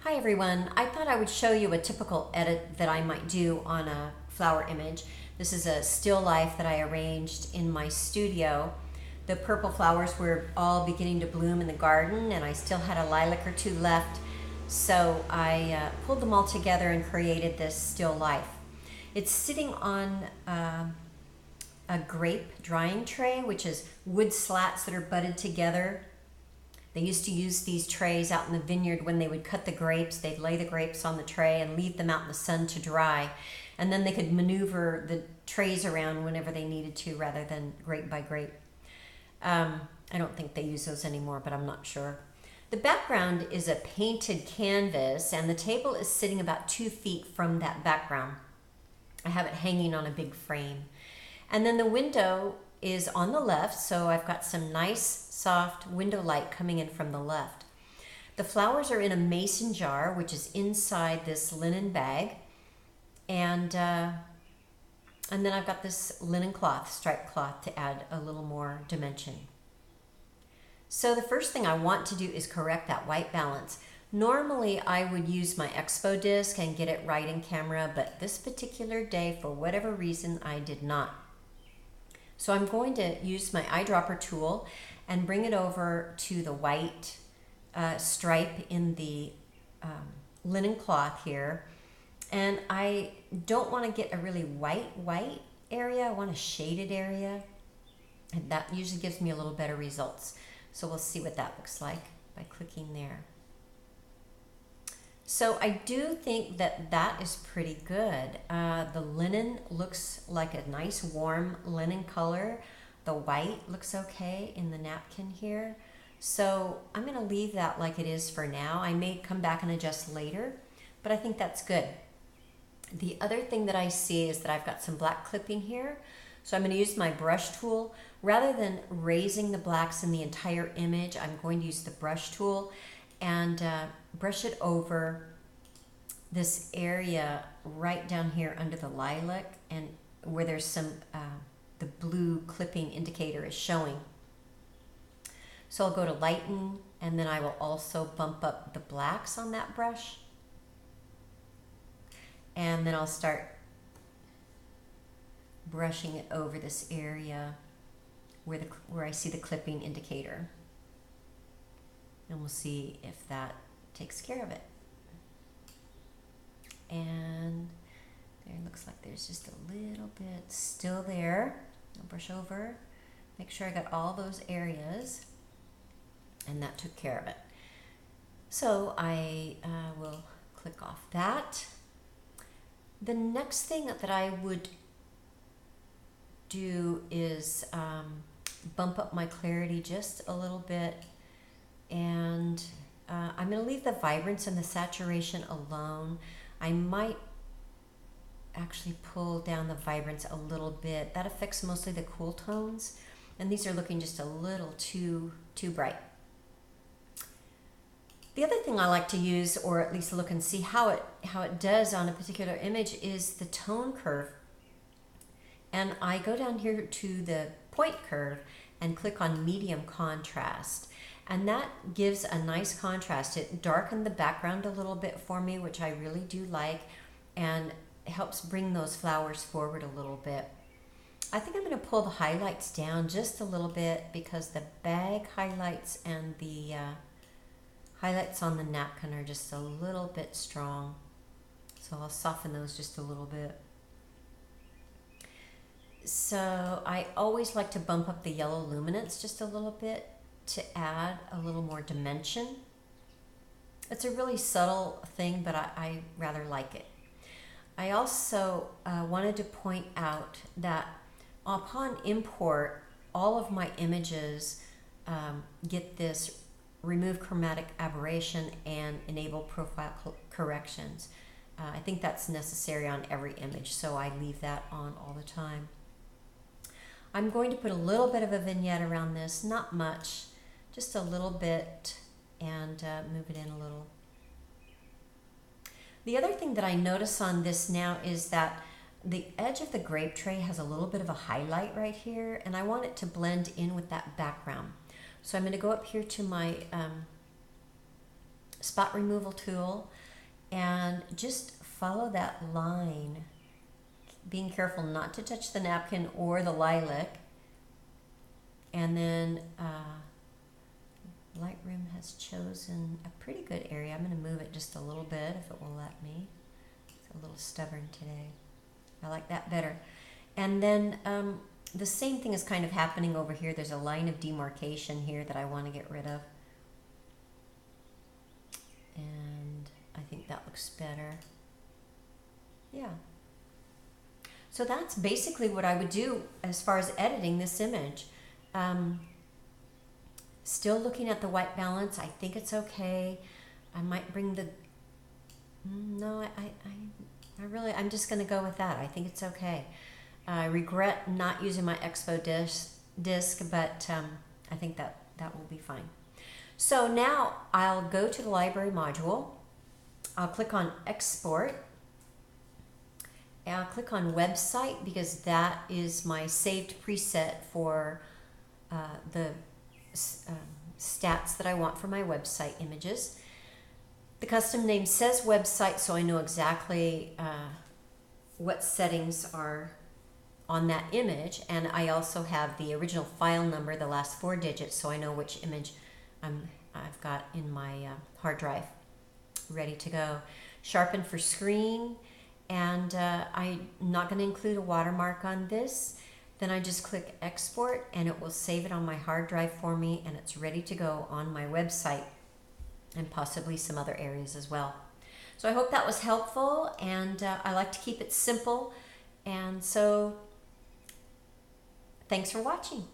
Hi everyone, I thought I would show you a typical edit that I might do on a flower image. This is a still life that I arranged in my studio. The purple flowers were all beginning to bloom in the garden and I still had a lilac or two left, so I pulled them all together and created this still life. It's sitting on a grape drying tray, which is wood slats that are butted together. They used to use these trays out in the vineyard when they would cut the grapes. They'd lay the grapes on the tray and leave them out in the sun to dry. And then they could maneuver the trays around whenever they needed to rather than grape by grape. I don't think they use those anymore, but I'm not sure. The background is a painted canvas and the table is sitting about 2 feet from that background. I have it hanging on a big frame. And then the window is on the left, so I've got some nice soft window light coming in from the left. The flowers are in a mason jar, which is inside this linen bag, and then I've got this linen cloth, striped cloth, to add a little more dimension. So the first thing I want to do is correct that white balance. Normally I would use my expo disc and get it right in camera, but this particular day, for whatever reason, I did not. So I'm going to use my eyedropper tool and bring it over to the white stripe in the linen cloth here. And I don't want to get a really white area. I want a shaded area. And that usually gives me a little better results. So we'll see what that looks like by clicking there. So I do think that that is pretty good. The linen looks like a nice warm linen color. The white looks okay in the napkin here. So I'm going to leave that like it is for now. I may come back and adjust later, but I think that's good. The other thing that I see is that I've got some black clipping here. So I'm going to use my brush tool. Rather than raising the blacks in the entire image, I'm going to use the brush tool and brush it over this area right down here under the lilac and where there's some, the blue clipping indicator is showing. So I'll go to lighten and then I will also bump up the blacks on that brush. And then I'll start brushing it over this area where I see the clipping indicator. And we'll see if that takes care of it. And there, it looks like there's just a little bit still there. I'll brush over, make sure I got all those areas, and that took care of it. So I will click off that. The next thing that I would do is bump up my clarity just a little bit, and I'm going to leave the vibrance and the saturation alone. I might actually pull down the vibrance a little bit. That affects mostly the cool tones, and these are looking just a little too bright. The other thing I like to use, or at least look and see how it does on a particular image, is the tone curve. And I go down here to the point curve and click on medium contrast. And that gives a nice contrast. It darkened the background a little bit for me, which I really do like, and helps bring those flowers forward a little bit. I think I'm going to pull the highlights down just a little bit because the bag highlights and the highlights on the napkin are just a little bit strong. So I'll soften those just a little bit. So I always like to bump up the yellow luminance just a little bit to add a little more dimension. It's a really subtle thing, but I rather like it. I also wanted to point out that upon import, all of my images get this remove chromatic aberration and enable profile corrections. I think that's necessary on every image, so I leave that on all the time. I'm going to put a little bit of a vignette around this, not much, just a little bit, and move it in a little. The other thing that I notice on this now is that the edge of the grape tray has a little bit of a highlight right here, and I want it to blend in with that background. So I'm going to go up here to my spot removal tool and just follow that line, being careful not to touch the napkin or the lilac. And then Lightroom has chosen a pretty good area. I'm going to move it just a little bit if it will let me. It's a little stubborn today. I like that better. And then the same thing is kind of happening over here. There's a line of demarcation here that I want to get rid of. And I think that looks better. Yeah. So that's basically what I would do as far as editing this image. Still looking at the white balance. I think it's okay. I might bring the... No, I'm just going to go with that. I think it's okay. I regret not using my Expo disc, but I think that will be fine. So now I'll go to the library module. I'll click on Export. And I'll click on Website because that is my saved preset for the stats that I want for my website images. The custom name says website, so I know exactly what settings are on that image, and I also have the original file number, the last 4 digits, so I know which image I've got in my hard drive ready to go. Sharpen for screen, and I'm not going to include a watermark on this. Then I just click export and it will save it on my hard drive for me, and it's ready to go on my website and possibly some other areas as well. So I hope that was helpful, and I like to keep it simple, and so thanks for watching.